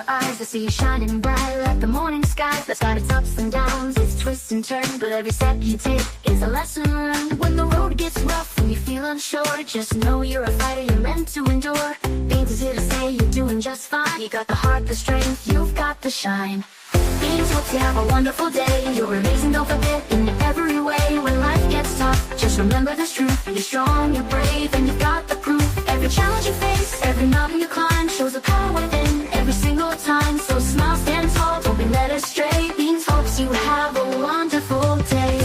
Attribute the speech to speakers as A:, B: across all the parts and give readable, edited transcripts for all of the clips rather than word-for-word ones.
A: your eyes, I see you shining bright like the morning sky. That's got its ups and downs, its twists and turns, but every step you take is a lesson learned. When the road gets rough and you feel unsure, just know you're a fighter, you're meant to endure. Beanz is here to say you're doing just fine. You got the heart, the strength, you've got the shine. Beanz hopes you have a wonderful day. You're amazing, don't forget, in every way. When life gets tough, just remember this truth. You're strong, you're brave, and you've got the proof. Every challenge you face, every mountain you climb, shows the power within every single time. So smile, stand tall, don't be led astray. Beanz hopes you have a wonderful day.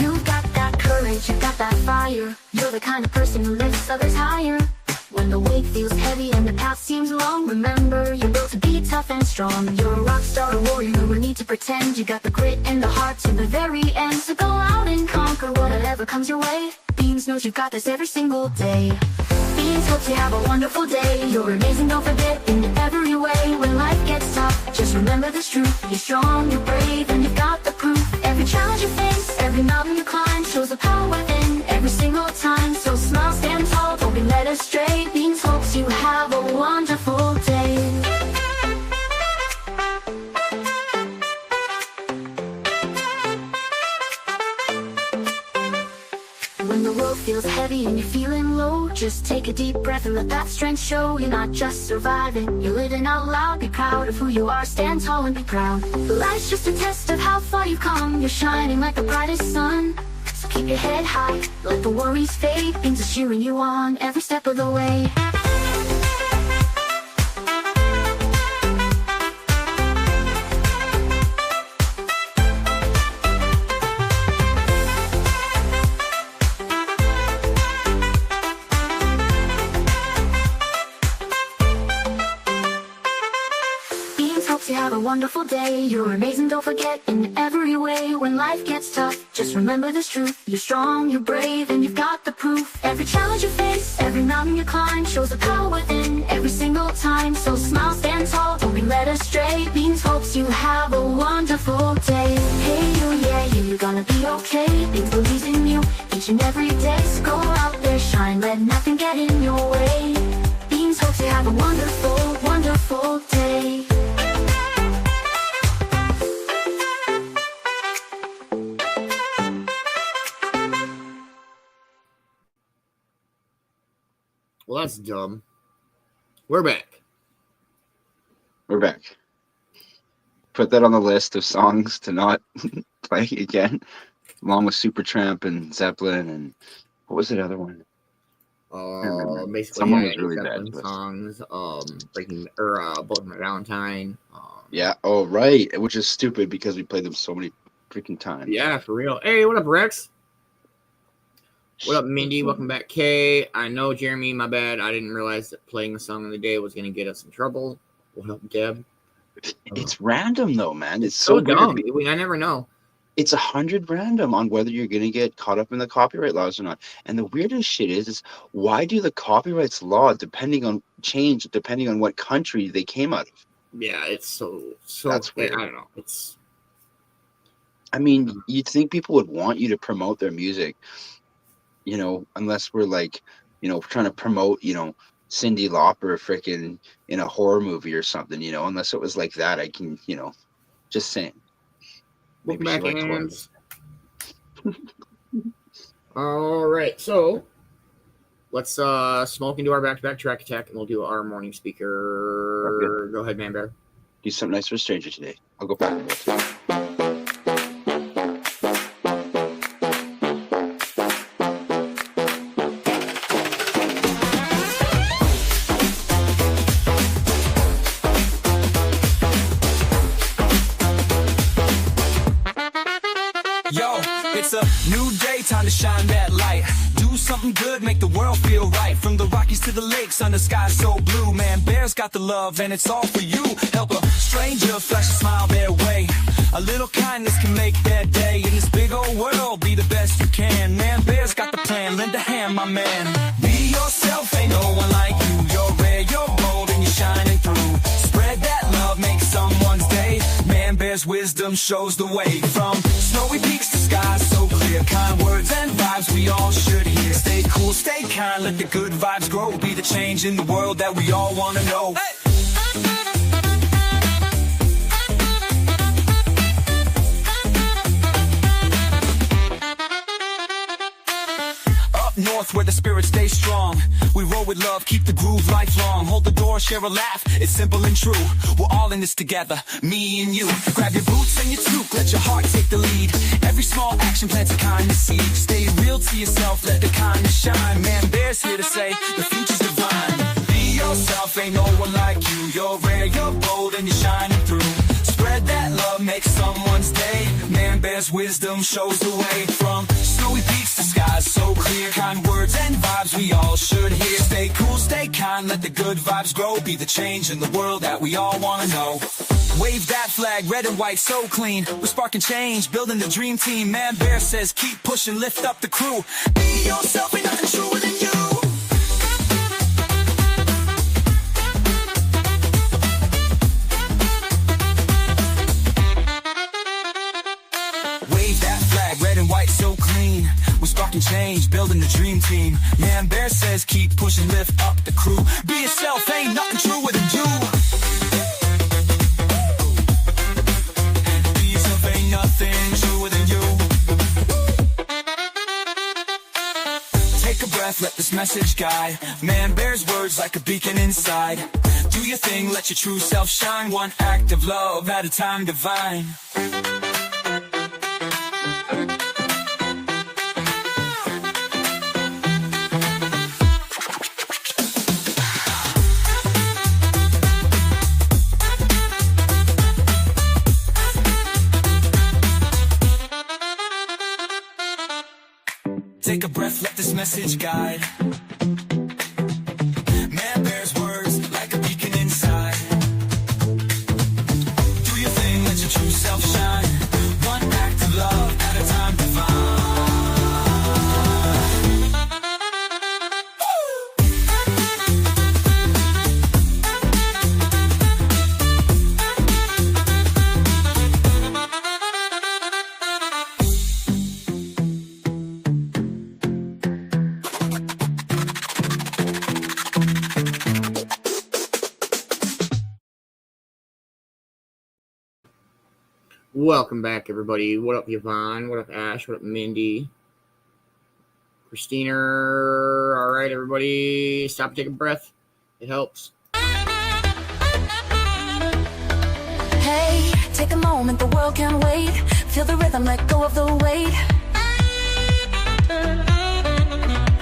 A: You've got that courage, you've got that fire. You're the kind of person who lifts others higher. When the weight feels heavy and the path seems long, remember you're built to be tough and strong. You're a rock star, a warrior, no need to pretend. You got the grit and the heart to the very end. So go out and conquer whatever comes your way. Beanz knows you've got this every single day. Beanz hopes you have a wonderful day. You're amazing, don't forget, in every way. When life gets tough, just remember this truth. You're strong, you're brave, and you've got the proof. Every challenge you face, every mountain you climb, shows the power within every single time. So smile, stand tall, don't be led astray. Beanz hopes you have a wonderful day. When the world feels heavy and you're feeling low, just take a deep breath and let that strength show. You're not just surviving, you're living out loud. Be proud of who you are, stand tall and be proud. Life's just a test of how far you've come. You're shining like the brightest sun. So keep your head high, let the worries fade. Beanz is cheering you on every step of the way. Hopes you have a wonderful day. You're amazing, don't forget, in every way. When life gets tough, just remember this truth. You're strong, you're brave, and you've got the proof. Every challenge you face, every mountain you climb, shows the power within every single time. So smile, stand tall, don't be led astray. Beanz hopes you have a wonderful day. Hey you, yeah, you're gonna be okay. Beanz believes in you each and every day. So go out there, shine, let nothing get in your way. Beanz hopes you have a wonderful, wonderful day.
B: Well, that's dumb. We're back.
C: We're back. Put that on the list of songs to not play again, along with Supertramp and Zeppelin and what was the other one?
B: Basically,
C: someone was really bad.
B: Songs, Breaking or Bullet My Valentine.
C: Yeah. Oh, right. Which is stupid because we played them so many freaking times.
B: Yeah, for real. Hey, what up, Rex? What up, Mindy? Welcome back, Kay. I know, Jeremy, my bad. I didn't realize that playing the song of the day was going to get us in trouble. What up, Deb?
C: It's random, though, man. It's
B: so
C: so
B: dumb.
C: weird.
B: I never know.
C: It's 100 random on whether you're going to get caught up in the copyright laws or not. And the weirdest shit is why do the copyrights law change depending on what country they came out of?
B: Yeah, it's so
C: That's weird.
B: I don't know.
C: I mean, you'd think people would want you to promote their music, you know, unless we're like, you know, trying to promote, you know, Cyndi Lauper freaking in a horror movie or something, you know, unless it was like that, I can, you know, just saying.
B: Maybe back hands. All right, so let's smoke into our back-to-back track attack, and we'll do our morning speaker. Okay. Go ahead, Man-Bear.
C: Do something nice for a stranger today. I'll go back.
D: It's a new day, time to shine that light. Do something good, make the world feel right. From the Rockies to the lakes, under sky so blue. Man-Bear's got the love and it's all for you. Help a stranger, flash a smile their way. A little kindness can make their day. In this big old world, be the best you can. Man-Bear's got the plan, lend a hand, my man. Be yourself, ain't no one like you. You're rare, you're bold, and you're shining through. Spread that love, make someone's day. Man-Bear Man-Bear's wisdom shows the way. From snowy peaks to skies so clear, kind words and vibes we all should hear. Stay cool, stay kind, let the good vibes grow. Be the change in the world that we all want to know. Hey! North where the spirits stay strong. We roll with love, keep the groove lifelong. Hold the door, share a laugh, it's simple and true. We're all in this together, me and you. Grab your boots and your toque, let your heart take the lead. Every small action plants a kindness seed. Stay real to yourself, let the kindness shine. Man-Bear's here to say, the future's divine. Be yourself, ain't no one like you. You're rare, you're bold, and you're shining through. Spread that love, make someone's day. Man-Bear's wisdom shows the way. From snowy peaks to skies so clear, kind words and vibes we all should hear. Stay cool, stay kind, let the good vibes grow. Be the change in the world that we all want to know. Wave that flag, red and white, so clean. We're sparking change, building the dream team. Man-Bear says keep pushing, lift up the crew. Be yourself, ain't nothing truer than you. Red and white so clean. We're sparking change, building the dream team. Man-Bear says keep pushing, lift up the crew. Be yourself, ain't nothing truer than you. Be yourself, ain't nothing truer than you. Take a breath, let this message guide. Man-Bear's words like a beacon inside. Do your thing, let your true self shine. One act of love at a time divine. Take a breath, let this message guide. Man-Bear's words like a beacon inside. Do your thing, let your true self shine. One act of love at a time
B: Welcome back, everybody. What up, Yvonne? What up, Ash? What up, Mindy? Christina? All right, everybody. Stop and take a breath. It helps.
A: Hey, take a moment, the world can wait. Feel the rhythm, let go of the weight.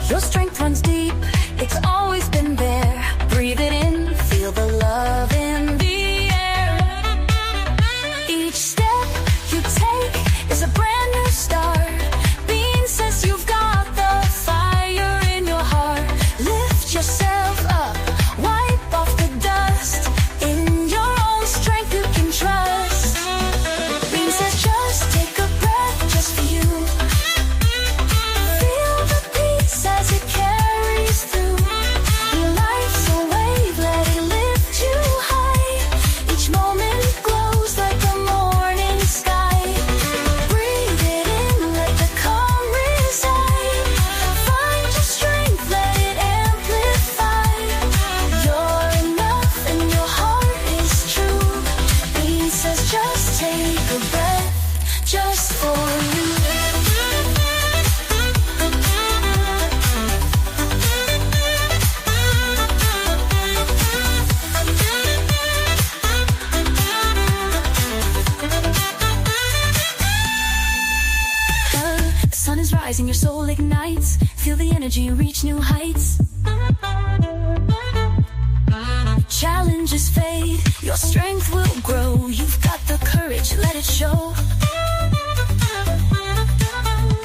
A: Your strength runs deep, it's always been there. Breathe it in, feel the love in the air. Each step you take is a brand new start. Beanz says you've got the fire in your heart. Lift yourself up, wipe off the dust. In your own strength you can trust. Beanz says just take a breath, just for you. Feel the peace as it carries through. Life's a wave, let it lift you high. Each moment glows like the morning sky. Breathe it in, let the calm reside. Find your strength, let it amplify. You're enough and your heart is true. Beanz says just take a breath, just for you. The sun is rising, your soul ignites. Feel the energy reach new heights. Challenges fade, your strength will grow. You've got the courage, let it show.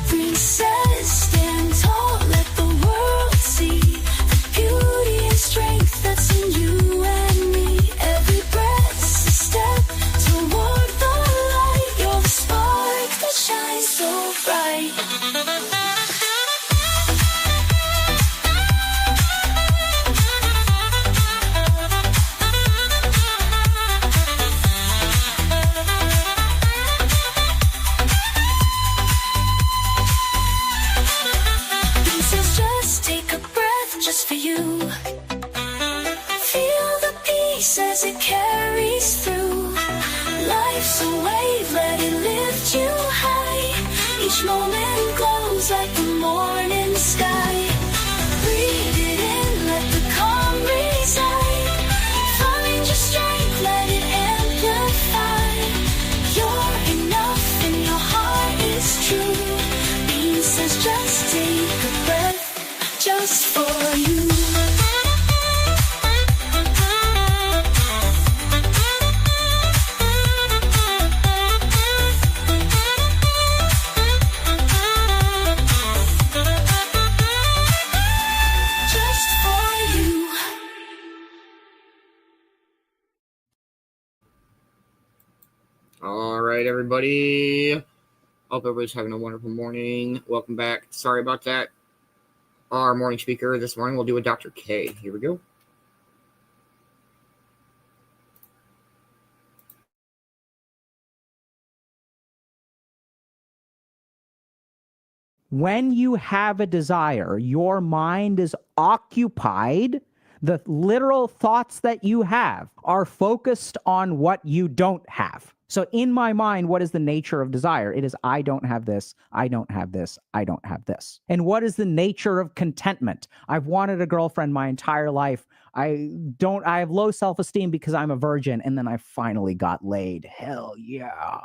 A: Beanz says stand tall, let the world see the beauty and strength that's in you and me. Every breath's a step toward the light. You're the spark that shines so bright. just for you. Feel the peace as it carries through. Life's a wave, let it lift you high. Each moment glows like the morning sky. Breathe it in, let the calm reside. Find your strength, let it amplify. You're enough and your heart is true. Beanz says just take a breath, just for you.
B: All right, everybody. Hope everybody's having a wonderful morning. Welcome back. Sorry about that. Our morning speaker this morning will do a Dr. K. Here we go.
E: When you have a desire, your mind is occupied. The literal thoughts that you have are focused on what you don't have. So in my mind, what is the nature of desire? It is, I don't have this, I don't have this, I don't have this. And what is the nature of contentment? I've wanted a girlfriend my entire life. I have low self-esteem because I'm a virgin, and then I finally got laid. Hell yeah.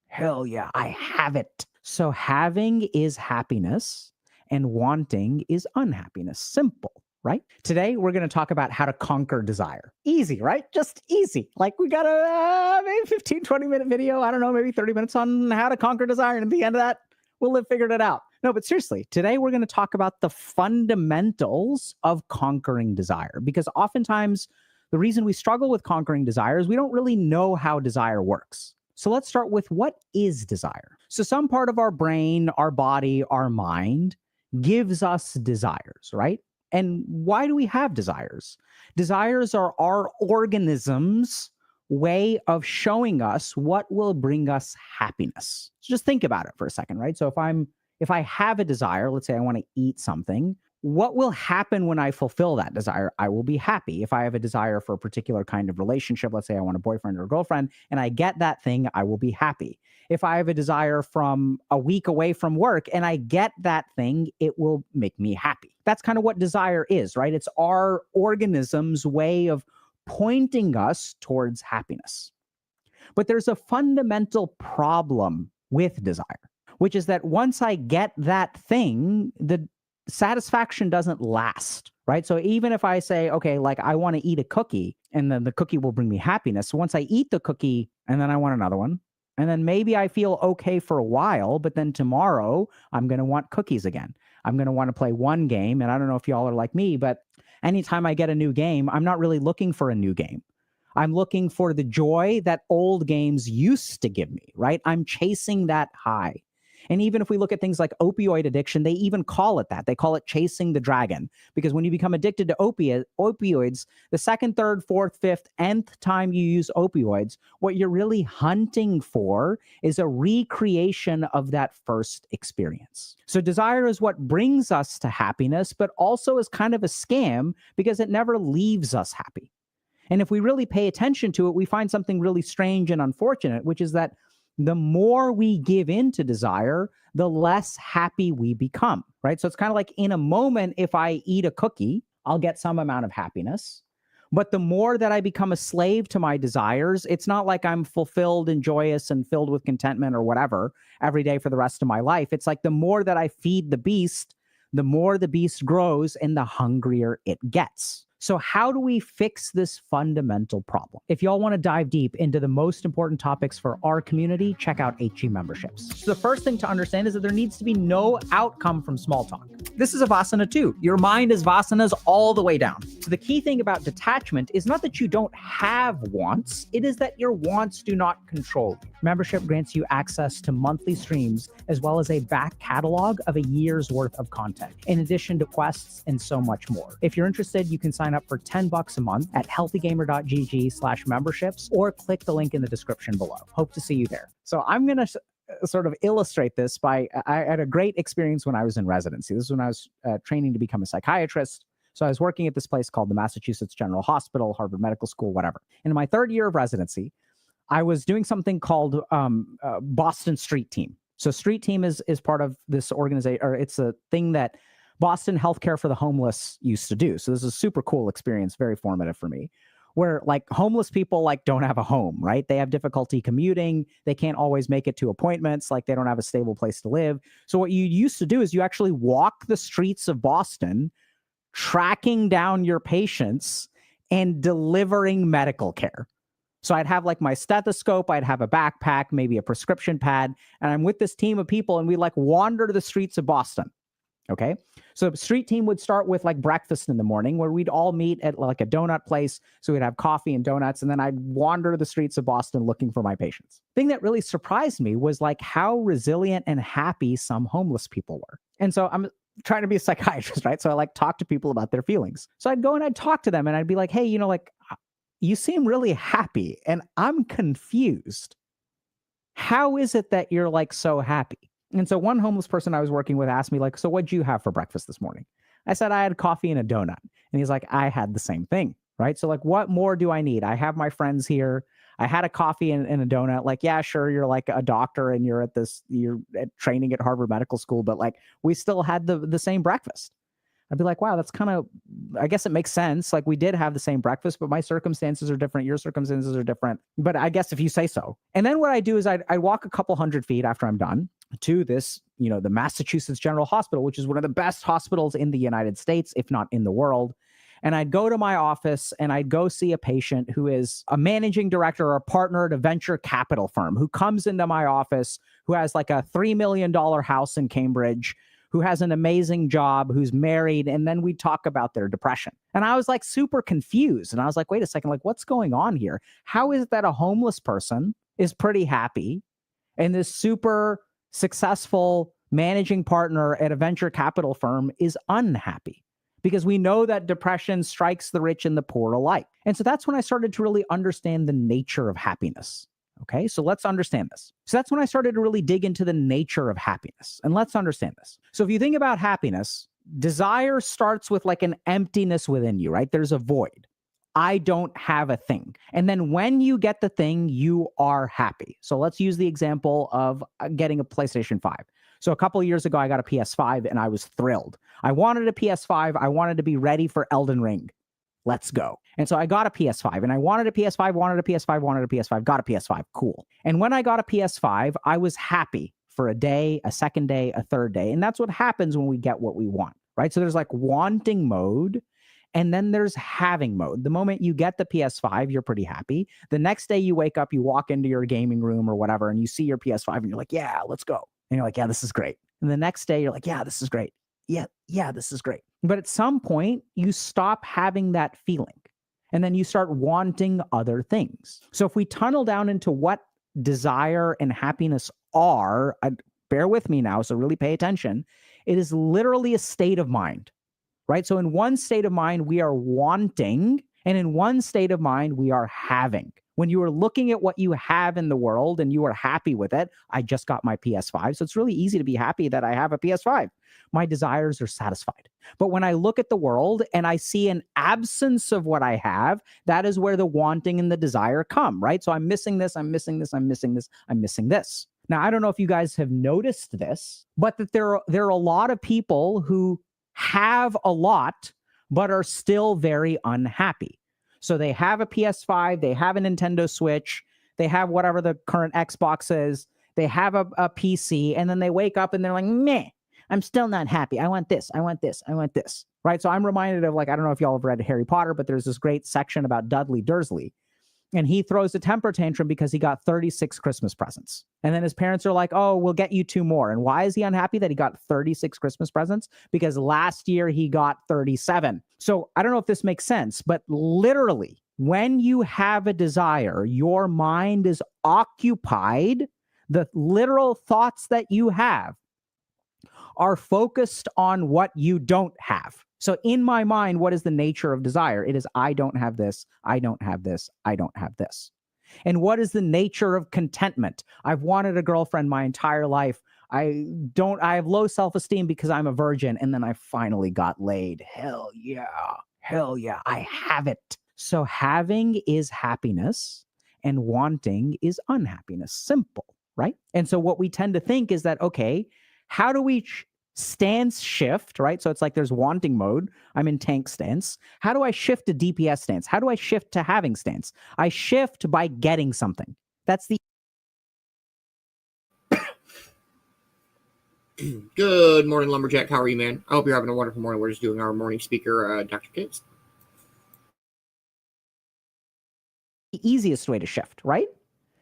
E: Hell yeah, I have it. So having is happiness and wanting is unhappiness. Simple. Right? Today, we're going to talk about how to conquer desire. Easy, right? Just easy. Like we got a maybe 15, 20-minute video. I don't know, maybe 30 minutes on how to conquer desire. And at the end of that, we'll have figured it out. No, but seriously, today we're going to talk about the fundamentals of conquering desire. Because oftentimes, the reason we struggle with conquering desire is we don't really know how desire works. So let's start with, what is desire? So some part of our brain, our body, our mind gives us desires, right? And why do we have desires? Desires are our organism's way of showing us what will bring us happiness. So just think about it for a second, right? So if I have a desire, let's say I want to eat something, what will happen when I fulfill that desire? I will be happy. If I have a desire for a particular kind of relationship, let's say I want a boyfriend or a girlfriend, and I get that thing, I will be happy. If I have a desire from a week away from work and I get that thing, it will make me happy. That's kind of what desire is, right? It's our organism's way of pointing us towards happiness. But there's a fundamental problem with desire, which is that once I get that thing, the satisfaction doesn't last, right? So even if I say, okay, like I want to eat a cookie, and then the cookie will bring me happiness. Once I eat the cookie, and then I want another one, and then maybe I feel okay for a while, but then tomorrow I'm going to want cookies again. I'm going to want to play one game. And I don't know if y'all are like me, but anytime I get a new game, I'm not really looking for a new game. I'm looking for the joy that old games used to give me, right? I'm chasing that high. And even if we look at things like opioid addiction, they even call it that. They call it chasing the dragon. Because when you become addicted to opioids, the second, third, fourth, fifth, nth time you use opioids, what you're really hunting for is a recreation of that first experience. So desire is what brings us to happiness, but also is kind of a scam because it never leaves us happy. And if we really pay attention to it, we find something really strange and unfortunate, which is that the more we give in to desire, the less happy we become, right? So it's kind of like in a moment, if I eat a cookie, I'll get some amount of happiness. But the more that I become a slave to my desires, it's not like I'm fulfilled and joyous and filled with contentment or whatever every day for the rest of my life. It's like the more that I feed the beast, the more the beast grows and the hungrier it gets. So how do we fix this fundamental problem? If y'all want to dive deep into the most important topics for our community, check out HG memberships. So the first thing to understand is that there needs to be no outcome from small talk. This is a Vasana too. Your mind is Vasanas all the way down. So the key thing about detachment is not that you don't have wants, it is that your wants do not control you. Membership grants you access to monthly streams, as well as a back catalog of a year's worth of content, in addition to quests and so much more. If you're interested, you can sign up for $10 a month at healthygamer.gg/memberships, or click the link in the description below. Hope to see you there. So I'm going to sort of illustrate this by, I had a great experience when I was in residency. This is when I was training to become a psychiatrist. So I was working at this place called the Massachusetts General Hospital, Harvard Medical School, whatever. And in my third year of residency, I was doing something called Boston Street Team. So Street Team is part of this organization, or it's a thing that Boston Healthcare for the Homeless used to do. So this is a super cool experience, very formative for me, where like homeless people like don't have a home, right? They have difficulty commuting. They can't always make it to appointments. Like they don't have a stable place to live. So what you used to do is you actually walk the streets of Boston, tracking down your patients and delivering medical care. So I'd have like my stethoscope, I'd have a backpack, maybe a prescription pad, and I'm with this team of people and we like wander the streets of Boston. Okay. So the street team would start with like breakfast in the morning where we'd all meet at like a donut place. So we'd have coffee and donuts. And then I'd wander the streets of Boston looking for my patients. Thing that really surprised me was like how resilient and happy some homeless people were. And so I'm trying to be a psychiatrist, right? So I like talk to people about their feelings. So I'd go and I'd talk to them and I'd be like, hey, you know, like you seem really happy and I'm confused. How is it that you're like so happy? And so one homeless person I was working with asked me like, so what'd you have for breakfast this morning? I said, I had coffee and a donut. And he's like, I had the same thing, right? So like, what more do I need? I have my friends here. I had a coffee and a donut. Like, yeah, sure. You're like a doctor and you're at training at Harvard Medical School, but like we still had the same breakfast. I'd be like, wow, that's kind of, I guess it makes sense. Like we did have the same breakfast, but my circumstances are different. Your circumstances are different. But I guess if you say so. And then what I do is I walk a couple hundred feet after I'm done to this, you know, the Massachusetts General Hospital, which is one of the best hospitals in the United States, if not in the world. And I'd go to my office and I'd go see a patient who is a managing director or a partner at a venture capital firm who comes into my office, who has like a $3 million house in Cambridge, who has an amazing job, who's married, and then we talk about their depression. And I was like super confused. And I was like, wait a second, like what's going on here? How is it that a homeless person is pretty happy and this super successful managing partner at a venture capital firm is unhappy? Because we know that depression strikes the rich and the poor alike. And so that's when I started to really understand the nature of happiness. Okay, so let's understand this. So that's when I started to really dig into the nature of happiness. And let's understand this. So if you think about happiness, desire starts with like an emptiness within you, right? There's a void. I don't have a thing. And then when you get the thing, you are happy. So let's use the example of getting a PlayStation 5. So a couple of years ago, I got a PS5 and I was thrilled. I wanted a PS5. I wanted to be ready for Elden Ring. Let's go. And so I got a PS5 and I wanted a PS5, wanted a PS5, wanted a PS5, got a PS5. Cool. And when I got a PS5, I was happy for a day, a second day, a third day. And that's what happens when we get what we want, right? So there's like wanting mode and then there's having mode. The moment you get the PS5, you're pretty happy. The next day you wake up, you walk into your gaming room or whatever, and you see your PS5 and you're like, yeah, let's go. And you're like, yeah, this is great. And the next day you're like, yeah, this is great. Yeah, this is great. But at some point, you stop having that feeling and then you start wanting other things. So if we tunnel down into what desire and happiness are, bear with me now, so really pay attention. It is literally a state of mind, right? So in one state of mind, we are wanting, and in one state of mind, we are having. When you are looking at what you have in the world and you are happy with it, I just got my PS5. So it's really easy to be happy that I have a PS5. My desires are satisfied. But when I look at the world and I see an absence of what I have, that is where the wanting and the desire come, right? So I'm missing this, I'm missing this, I'm missing this, I'm missing this. Now, I don't know if you guys have noticed this, but that there are a lot of people who have a lot, but are still very unhappy. So they have a PS5, they have a Nintendo Switch, they have whatever the current Xbox is, they have a PC, and then they wake up and they're like, meh, I'm still not happy. I want this, I want this, I want this, right? So I'm reminded of, like, I don't know if y'all have read Harry Potter, but there's this great section about Dudley Dursley. And he throws a temper tantrum because he got 36 Christmas presents. And then his parents are like, oh, we'll get you 2 more. And why is he unhappy that he got 36 Christmas presents? Because last year he got 37. So I don't know if this makes sense, but literally, when you have a desire, your mind is occupied. The literal thoughts that you have are focused on what you don't have. So in my mind, what is the nature of desire? It is, I don't have this, I don't have this, I don't have this. And what is the nature of contentment? I've wanted a girlfriend my entire life. I have low self-esteem because I'm a virgin, and then I finally got laid. Hell yeah, I have it. So having is happiness and wanting is unhappiness. Simple, right? And so what we tend to think is that, okay, how do we stance shift, right? So it's like there's wanting mode. I'm in tank stance. How do I shift to DPS stance? How do I shift to having stance? I shift by getting something. That's the
B: Good morning, Lumberjack. How are you, man? I hope you're having a wonderful morning. We're just doing our morning speaker, Dr. Kids.
E: easiest way to shift, right?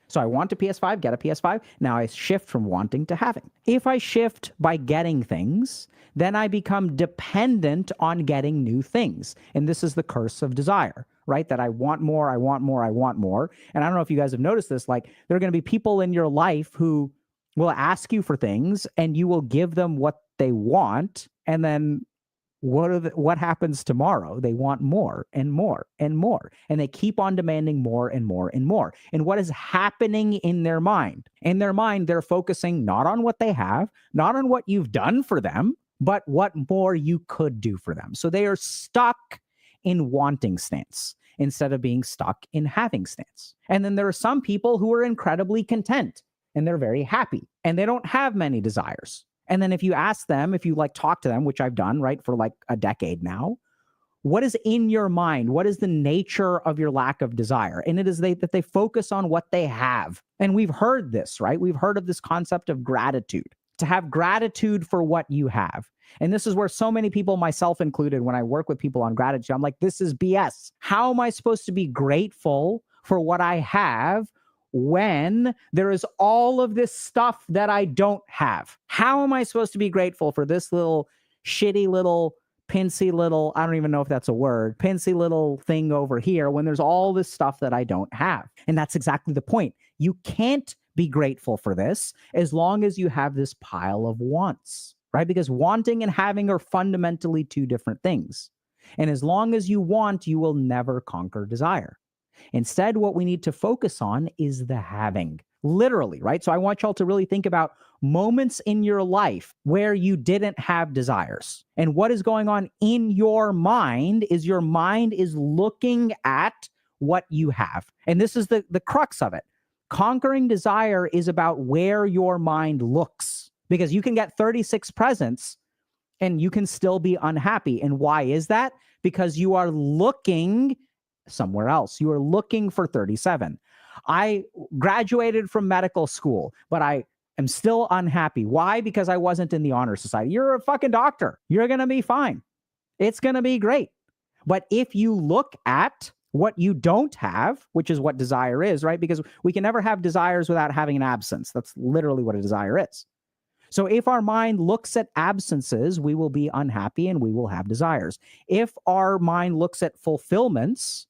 E: So I want a PS5, get a PS5. Now I shift from wanting to having. If I shift by getting things, then I become dependent on getting new things. And this is the curse of desire, right? That I want more, I want more, I want more. And I don't know if you guys have noticed this, like there are going to be people in your life who will ask you for things and you will give them what they want. And then what happens tomorrow? They want more and more and more. And they keep on demanding more and more and more. And what is happening in their mind? In their mind, they're focusing not on what they have, not on what you've done for them, but what more you could do for them. So they are stuck in wanting stance instead of being stuck in having stance. And then there are some people who are incredibly content and they're very happy and they don't have many desires. And then if you ask them, if you like talk to them, which I've done, right, for like a decade now, what is in your mind? What is the nature of your lack of desire? And it is that they focus on what they have. And we've heard this, right? We've heard of this concept of gratitude, to have gratitude for what you have. And this is where so many people, myself included, when I work with people on gratitude, I'm like, this is BS. How am I supposed to be grateful for what I have when there is all of this stuff that I don't have? How am I supposed to be grateful for this little shitty little pincy little, I don't even know if that's a word, pincy little thing over here when there's all this stuff that I don't have? And that's exactly the point. You can't be grateful for this as long as you have this pile of wants, right? Because wanting and having are fundamentally two different things. And as long as you want, you will never conquer desire. Instead, what we need to focus on is the having, literally, right? So I want y'all to really think about moments in your life where you didn't have desires. And what is going on in your mind is looking at what you have. And this is the crux of it. Conquering desire is about where your mind looks, because you can get 36 presents and you can still be unhappy. And why is that? Because you are looking somewhere else. You are looking for 37. I graduated from medical school, but I am still unhappy. Why? Because I wasn't in the honor society. You're a fucking doctor. You're going to be fine. It's going to be great. But if you look at what you don't have, which is what desire is, right? Because we can never have desires without having an absence. That's literally what a desire is. So if our mind looks at absences, we will be unhappy and we will have desires. If our mind looks at fulfillments,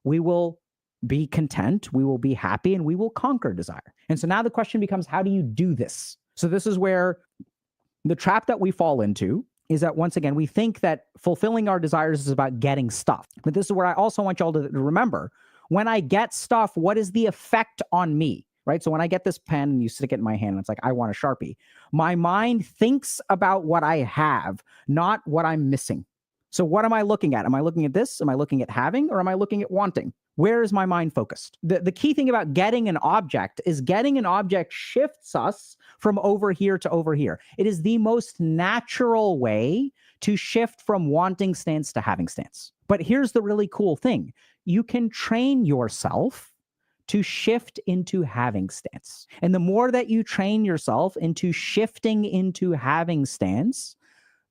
E: we will be content, we will be happy, and we will conquer desire. And so now the question becomes, how do you do this? So this is where the trap that we fall into is that, once again, we think that fulfilling our desires is about getting stuff. But this is where I also want y'all to remember, when I get stuff, what is the effect on me? Right? So when I get this pen and you stick it in my hand, and it's like, I want a Sharpie. My mind thinks about what I have, not what I'm missing. So what am I looking at? Am I looking at this? Am I looking at having, or am I looking at wanting? Where is my mind focused? The key thing about getting an object is getting an object shifts us from over here to over here. It is the most natural way to shift from wanting stance to having stance. But here's the really cool thing. You can train yourself to shift into having stance. And the more that you train yourself into shifting into having stance,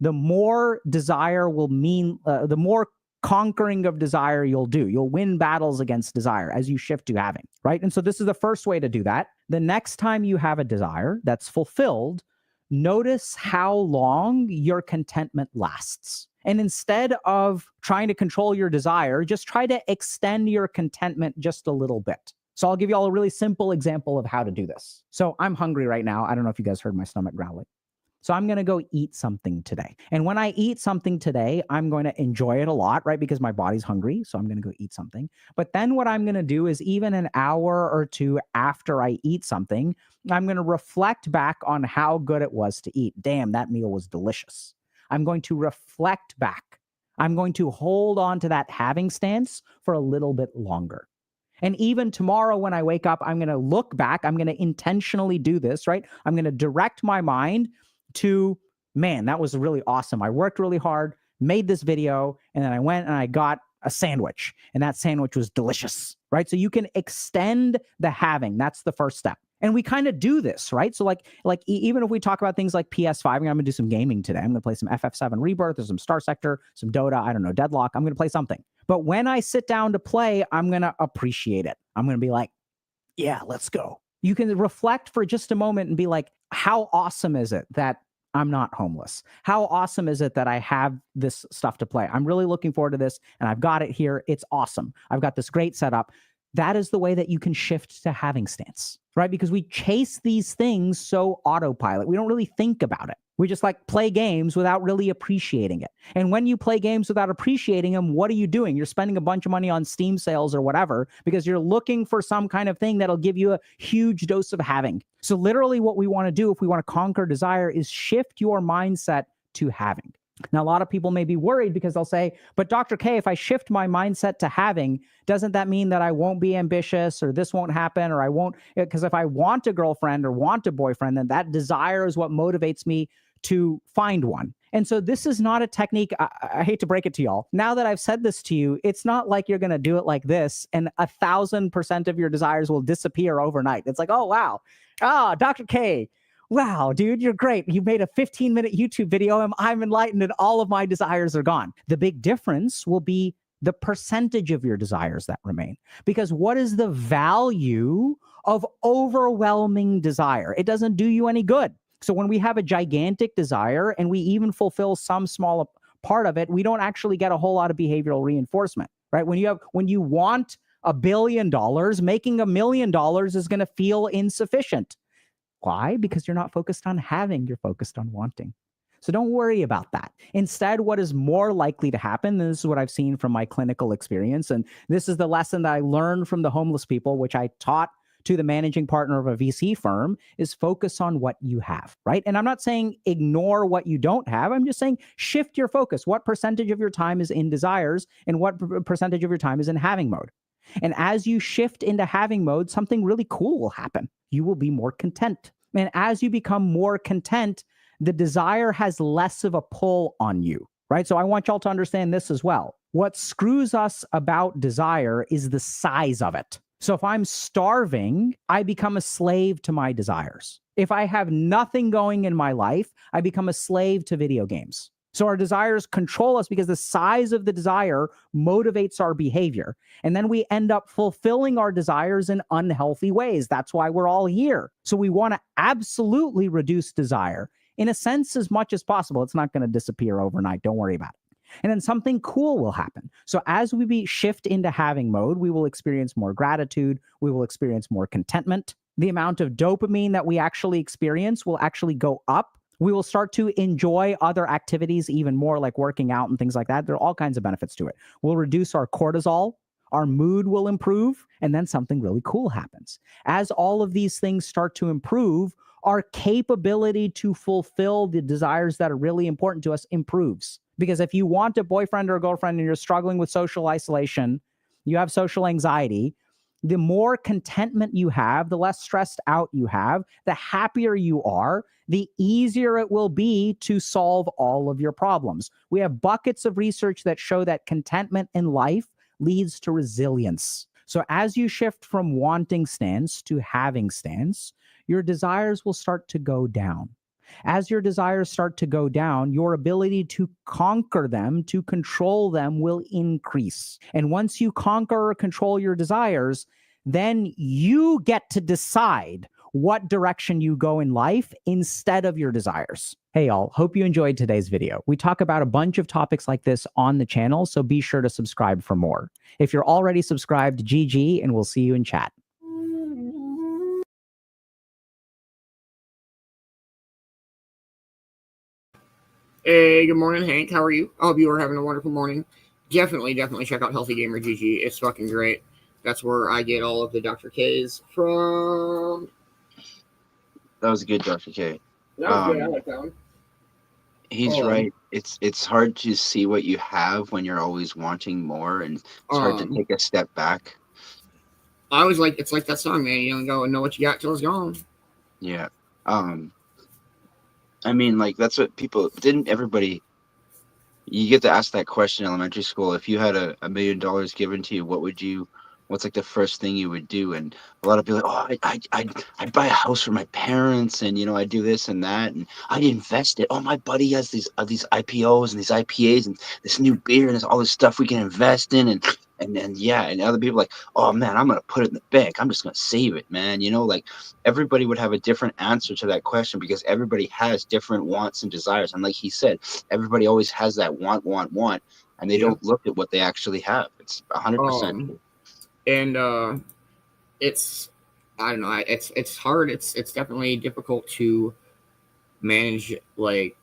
E: the more desire will mean, the more conquering of desire you'll do. You'll win battles against desire as you shift to having, right? And so this is the first way to do that. The next time you have a desire that's fulfilled, notice how long your contentment lasts. And instead of trying to control your desire, just try to extend your contentment just a little bit. So I'll give you all a really simple example of how to do this. So I'm hungry right now. I don't know if you guys heard my stomach growling. So I'm going to go eat something today. And when I eat something today, I'm going to enjoy it a lot, right? Because my body's hungry. So I'm going to go eat something. But then what I'm going to do is even an hour or two after I eat something, I'm going to reflect back on how good it was to eat. Damn, that meal was delicious. I'm going to reflect back. I'm going to hold on to that having stance for a little bit longer. And even tomorrow when I wake up, I'm going to look back. I'm going to intentionally do this, right? I'm going to direct my mind to, man, that was really awesome. I worked really hard, made this video, and then I went and I got a sandwich, and that sandwich was delicious, right? So you can extend the having. That's the first step. And we kind of do this, right? So like even if we talk about things like PS5, I'm going to do some gaming today. I'm going to play some FF7 Rebirth or some Star Sector, some Dota, I don't know, Deadlock. I'm going to play something. But when I sit down to play, I'm going to appreciate it. I'm going to be like, yeah, let's go. You can reflect for just a moment and be like, how awesome is it that I'm not homeless? How awesome is it that I have this stuff to play? I'm really looking forward to this, and I've got it here. It's awesome. I've got this great setup. That is the way that you can shift to having stance, right? Because we chase these things so autopilot. We don't really think about it. We just like play games without really appreciating it. And when you play games without appreciating them, what are you doing? You're spending a bunch of money on Steam sales or whatever because you're looking for some kind of thing that'll give you a huge dose of having. So literally what we want to do if we want to conquer desire is shift your mindset to having. Now, a lot of people may be worried because they'll say, but Dr. K, if I shift my mindset to having, doesn't that mean that I won't be ambitious or this won't happen or I won't? Because if I want a girlfriend or want a boyfriend, then that desire is what motivates me to find one. And so this is not a technique. I hate to break it to y'all. Now that I've said this to you, it's not like you're going to do it like this and 1,000% of your desires will disappear overnight. It's like, oh, wow. Ah, Dr. K. Wow, dude, you're great. You made a 15-minute YouTube video and I'm enlightened and all of my desires are gone. The big difference will be the percentage of your desires that remain. Because what is the value of overwhelming desire? It doesn't do you any good. So when we have a gigantic desire and we even fulfill some small part of it, we don't actually get a whole lot of behavioral reinforcement, right? When you want $1 billion, making $1 million is going to feel insufficient. Why? Because you're not focused on having, you're focused on wanting. So don't worry about that. Instead, what is more likely to happen, and this is what I've seen from my clinical experience, and this is the lesson that I learned from the homeless people, which I taught to the managing partner of a VC firm, is focus on what you have, right? And I'm not saying ignore what you don't have. I'm just saying shift your focus. What percentage of your time is in desires and what percentage of your time is in having mode? And as you shift into having mode, something really cool will happen. You will be more content. And as you become more content, the desire has less of a pull on you, right? So I want y'all to understand this as well. What screws us about desire is the size of it. So if I'm starving, I become a slave to my desires. If I have nothing going in my life, I become a slave to video games. So our desires control us because the size of the desire motivates our behavior. And then we end up fulfilling our desires in unhealthy ways. That's why we're all here. So we want to absolutely reduce desire in a sense as much as possible. It's not going to disappear overnight. Don't worry about it. And then something cool will happen. So as we shift into having mode, we will experience more gratitude. We will experience more contentment. The amount of dopamine that we actually experience will actually go up. We will start to enjoy other activities even more, like working out and things like that. There are all kinds of benefits to it. We'll reduce our cortisol. Our mood will improve. And then something really cool happens. As all of these things start to improve, our capability to fulfill the desires that are really important to us improves. Because if you want a boyfriend or a girlfriend and you're struggling with social isolation, you have social anxiety, the more contentment you have, the less stressed out you have, the happier you are, the easier it will be to solve all of your problems. We have buckets of research that show that contentment in life leads to resilience. So as you shift from wanting stance to having stance, your desires will start to go down. As your desires start to go down, your ability to conquer them, to control them will increase. And once you conquer or control your desires, then you get to decide what direction you go in life instead of your desires. Hey, y'all, hope you enjoyed today's video. We talk about a bunch of topics like this on the channel, so be sure to subscribe for more. If you're already subscribed, GG, and we'll see you in chat.
B: Hey, good morning, Hank. How are you? I hope you are having a wonderful morning. Definitely check out Healthy Gamer GG. It's fucking great. That's where I get all of the Dr. K's from.
C: That was a good Dr. K.
B: That was good. I like that one.
C: He's right. It's hard to see what you have when you're always wanting more, and it's hard to take a step back.
B: I was like, it's like that song, man. You don't go and know what you got till it's gone.
C: Yeah. I mean, like, that's what people didn't everybody. You get to ask that question in elementary school. If you had $1 million given to you, what's like the first thing you would do? And a lot of people are like, oh, I'd buy a house for my parents, and I do this and that, and I'd invest it. Oh, my buddy has these IPOs and these IPAs and this new beer and there's all this stuff we can invest in, and other people like, oh man, I'm gonna put it in the bank. I'm just gonna save it, man. Like everybody would have a different answer to that question because everybody has different wants and desires. And like he said, everybody always has that want, and they don't look at what they actually have. It's 100%.
B: And it's, I don't know, it's hard. It's definitely difficult to manage like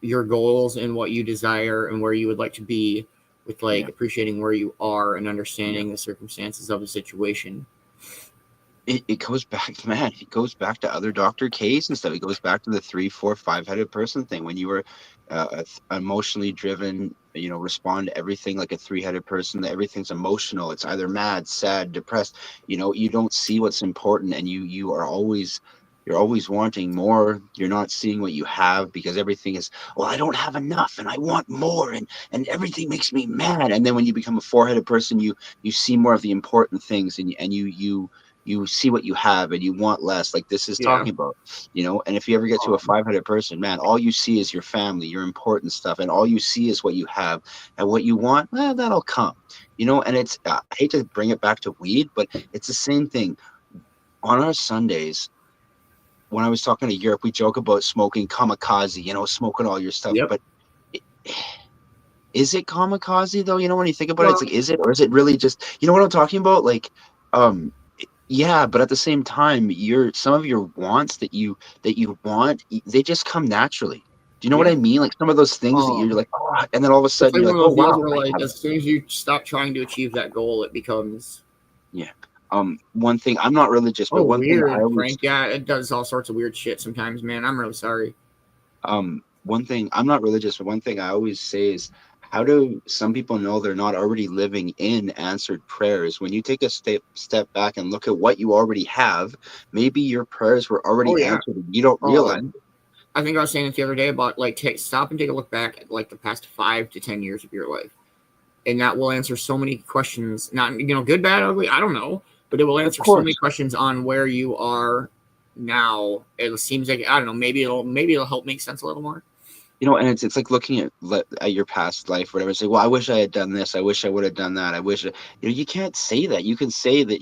B: your goals and what you desire and where you would like to be, with like appreciating where you are and understanding the circumstances of the situation.
C: It goes back, man. It goes back to other Dr. K's and stuff. It goes back to the 3, 4, 5-headed person thing. When you were emotionally driven, respond to everything like a 3-headed person. That everything's emotional. It's either mad, sad, depressed. You don't see what's important, and you're always wanting more. You're not seeing what you have because everything is, well, I don't have enough and I want more, and everything makes me mad. And then when you become a 4-headed person, you see more of the important things, and you see what you have and you want less, like this is talking about, and if you ever get to a 5-headed person, man, all you see is your family, your important stuff, and all you see is what you have, and what you want, well, that'll come, and it's, I hate to bring it back to weed, but it's the same thing. On our Sundays, when I was talking to Europe, we joke about smoking kamikaze, smoking all your stuff, but is it kamikaze though? When you think about it, it's like, is it, or is it really just, what I'm talking about? Like, yeah, but at the same time, some of your wants that you want, they just come naturally. Do you know what I mean? Like some of those things that you're like, oh, and then all of a sudden you're like, oh wow.
B: Like, as soon as you stop trying to achieve that goal, it becomes.
C: Yeah. One thing, I'm not religious, but one
B: weird,
C: thing I always,
B: Frank. Yeah, it does all sorts of weird shit sometimes, man. I'm really sorry.
C: One thing, I'm not religious, but one thing I always say is, how do some people know they're not already living in answered prayers? When you take a step back and look at what you already have, maybe your prayers were already answered and you don't realize.
B: I think I was saying it the other day about like stop and take a look back at like the past 5 to 10 years of your life, and that will answer so many questions. Not good, bad, ugly. I don't know, but it will answer so many questions on where you are now. It seems like, I don't know. Maybe it'll help make sense a little more.
C: And it's like looking at your past life, whatever. It's like, well, I wish I had done this. I wish I would have done that. I wish, you can't say that. You can say that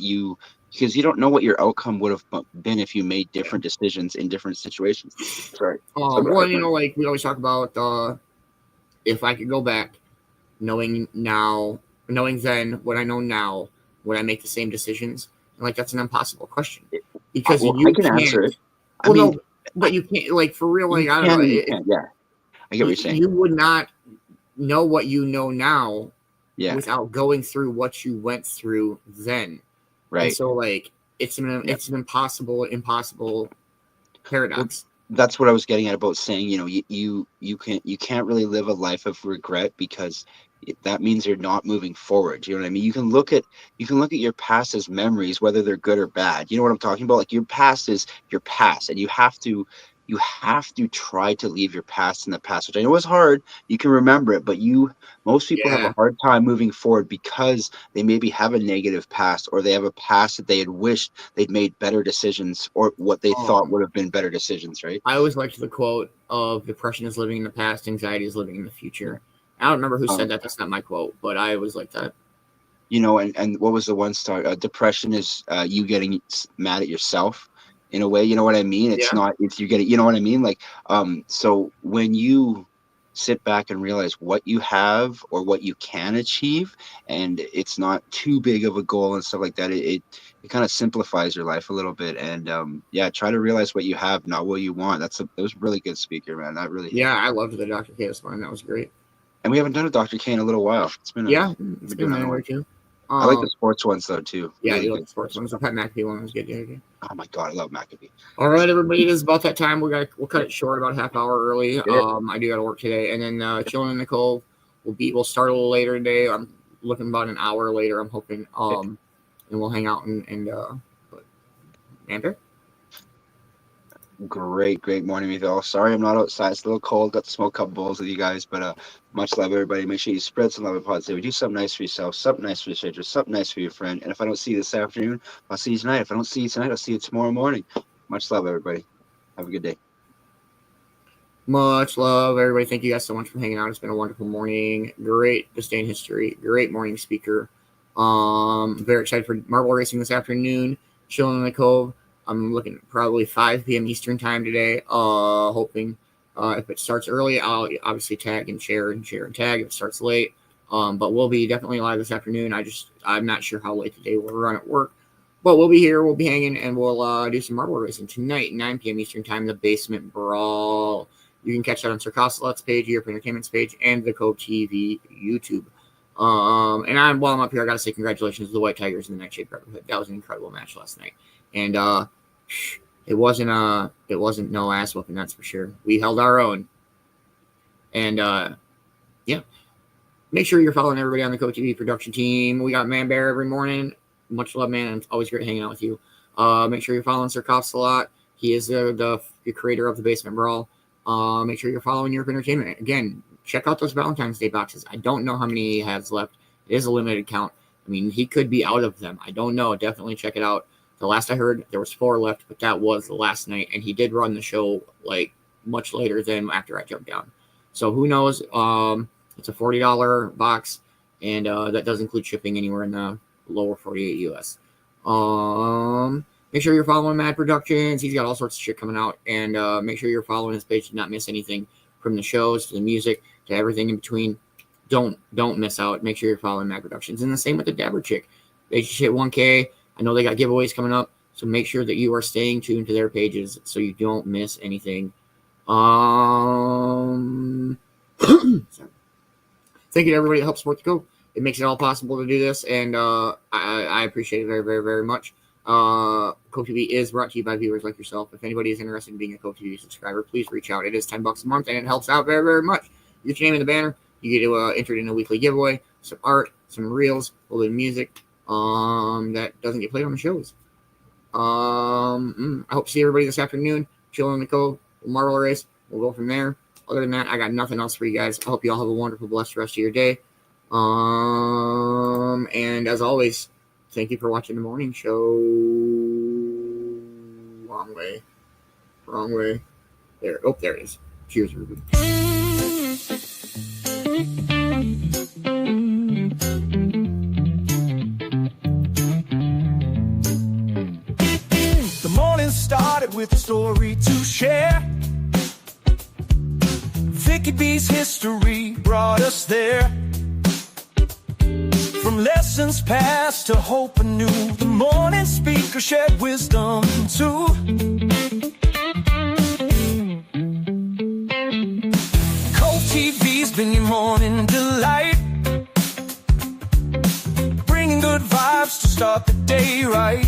C: because you don't know what your outcome would have been if you made different decisions in different situations. Sorry.
B: Well, like we always talk about, if I could go back, knowing then what I know now, would I make the same decisions? And like, that's an impossible question because
C: I can answer it.
B: But you can't, like, for real. Like, I don't know.
C: Yeah. I get what you're saying.
B: You would not know what you know now without going through what you went through then.
C: Right.
B: And so, like, it's an impossible paradox.
C: That's what I was getting at about saying, you can't really live a life of regret because that means you're not moving forward. You know what I mean? You can look at your past as memories, whether they're good or bad. You know what I'm talking about? Like, your past is your past, and you have to try to leave your past in the past, which I know is hard. You can remember it, but most people have a hard time moving forward because they maybe have a negative past, or they have a past that they had wished they'd made better decisions, or what they thought would have been better decisions, right?
B: I always liked the quote of depression is living in the past, anxiety is living in the future. I don't remember who said that. That's not my quote, but I always like that.
C: And what was the one star? Depression is you getting mad at yourself. In a way, you know what I mean? It's not, it's you get it, you know what I mean? Like, so when you sit back and realize what you have or what you can achieve, and it's not too big of a goal and stuff like that. It kind of simplifies your life a little bit. And try to realize what you have, not what you want. That was a really good speaker, man. That really
B: I loved the Dr. K this morning. That was great.
C: And we haven't done a Dr. K in a little while. It's been
B: it's been a minute or two.
C: I like the sports ones though too.
B: Yeah,
C: really
B: I like the sports ones. The Pat McAfee one was good. Yeah.
C: Oh my god, I love McAfee.
B: All right, everybody, it is about that time. We'll cut it short, about a half hour early. I do got to work today, and then chilling in the Cove. We'll start a little later today. I'm looking about an hour later. I'm hoping. And we'll hang out and Man-Bear?
C: Great morning with you all. Sorry I'm not outside. It's a little cold. Got to smoke a couple bowls with you guys, but much love, everybody. Make sure you spread some love and positivity. Do something nice for yourself, something nice for your stranger, something nice for your friend. And if I don't see you this afternoon, I'll see you tonight. If I don't see you tonight, I'll see you tomorrow morning. Much love, everybody. Have a good day.
B: Much love, everybody. Thank you guys so much for hanging out. It's been a wonderful morning. Great this day in history. Great morning speaker. Very excited for marble racing this afternoon. Chilling in the Cove. I'm looking at probably 5 p.m. Eastern time today. Hoping if it starts early, I'll obviously tag and share and tag if it starts late. But we'll be definitely live this afternoon. I'm not sure how late today we'll run at work, but we'll be here. We'll be hanging, and we'll do some marble racing tonight, 9 p.m. Eastern time. The Basement Brawl. You can catch that on Sir Costellot's page, Europe Entertainment's page, and the Cove-TV YouTube. And while I'm up here, I gotta say congratulations to the White Tigers in the Nightshade Brotherhood. That was an incredible match last night. And it wasn't no ass whooping, that's for sure. We held our own. And make sure you're following everybody on the Cove-TV production team. We got Man-Bear every morning. Much love, man. It's always great hanging out with you. Make sure you're following Sir Costellot. He is the creator of the Basement Brawl. Make sure you're following Europe Entertainment. Again, check out those Valentine's Day boxes. I don't know how many he has left. It is a limited count. I mean, he could be out of them. I don't know. Definitely check it out. The last I heard, there was 4 left, but that was the last night, and he did run the show like much later than after I jumped down. So who knows? It's a $40 box, and that does include shipping anywhere in the lower 48 US. Make sure you're following Mad Productions. He's got all sorts of shit coming out, and make sure you're following his page to not miss anything from the shows to the music to everything in between. Don't miss out. Make sure you're following Mad Productions, and the same with the Dabber Chick. They just hit 1K. I know they got giveaways coming up, so make sure that you are staying tuned to their pages so you don't miss anything. Thank you to everybody that helps support the Cove. It makes it all possible to do this, and I appreciate it very, very, very much. Cove-TV is brought to you by viewers like yourself. If anybody is interested in being a Cove-TV subscriber, please reach out. It is $10 a month, and it helps out very, very much. You get your name in the banner. You get to enter in a weekly giveaway, some art, some reels, a little bit of music that doesn't get played on the shows. I hope to see everybody this afternoon. Chilling in the Cove, marble race. We'll go from there. Other than that, I got nothing else for you guys. I hope you all have a wonderful, blessed rest of your day. And as always, thank you for watching the morning show. Wrong way. There. Oh, there it is. Cheers, everybody.
D: The morning started with a story to share. Vicki B's history brought us there. From lessons past to hope anew, the morning speaker shared wisdom too. Cove-TV's been your morning delight, bringing good vibes to start the day right.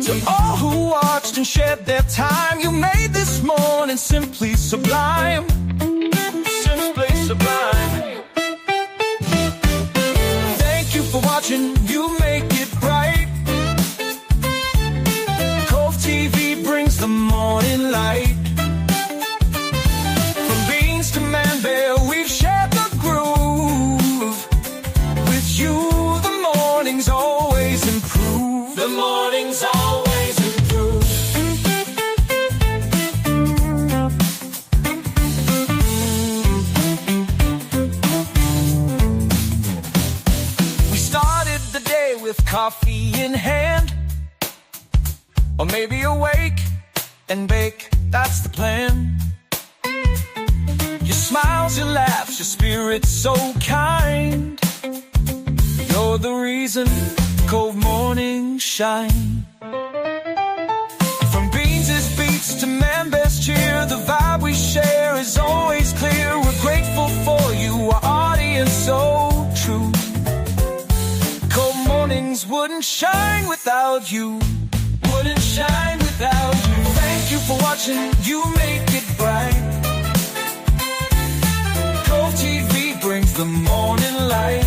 D: To all who watched and shared their time, you made this morning simply sublime. Simply sublime. Thank you for watching, you make it bright. Cove-TV brings the morning light. From Beanz to Man-Bear, we've shared the groove. With you, the mornings always improve. The mornings always improve. We started the day with coffee in hand, or maybe awake and bake, that's the plan. smiles, your laughs, your spirit so kind. You're the reason Cove mornings shine. From Beanz' beats to Man-Bear's cheer, the vibe we share is always clear. We're grateful for you, our audience so true. Cove mornings wouldn't shine without you. Wouldn't shine without you. Thank you for watching, you make it bright. Cove-TV brings the morning light.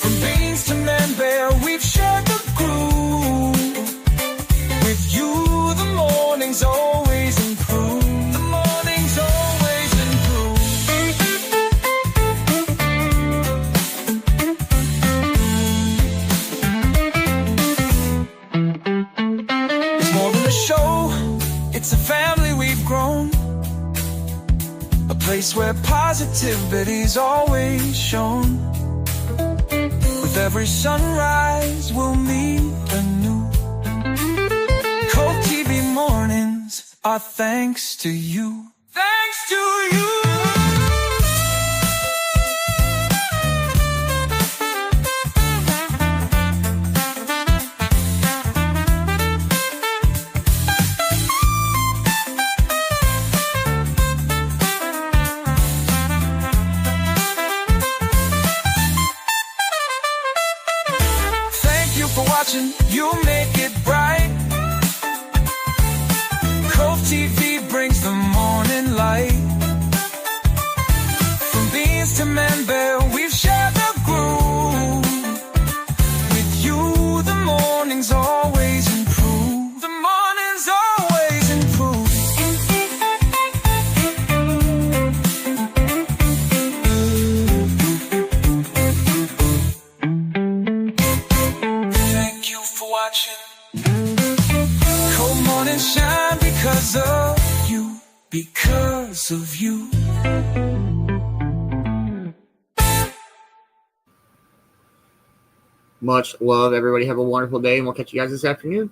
D: From Beanz to Man-Bear, we've shared the groove. With you, the mornings always improve. The mornings always improve. It's more than a show, it's a family we've grown. A place where positivity's always shown. With every sunrise, we'll meet anew. Cove-TV mornings are thanks to you. Thanks to you. For watching, you make it bright. Cove-TV brings the morning light. From Beanz to Man-Bear, we've shared the groove. With you, the mornings always improve. The mornings always improve. Thank you for watching. Cove mornings shine because of you. Because of you.
B: Much love, everybody. Have a wonderful day, and we'll catch you guys this afternoon.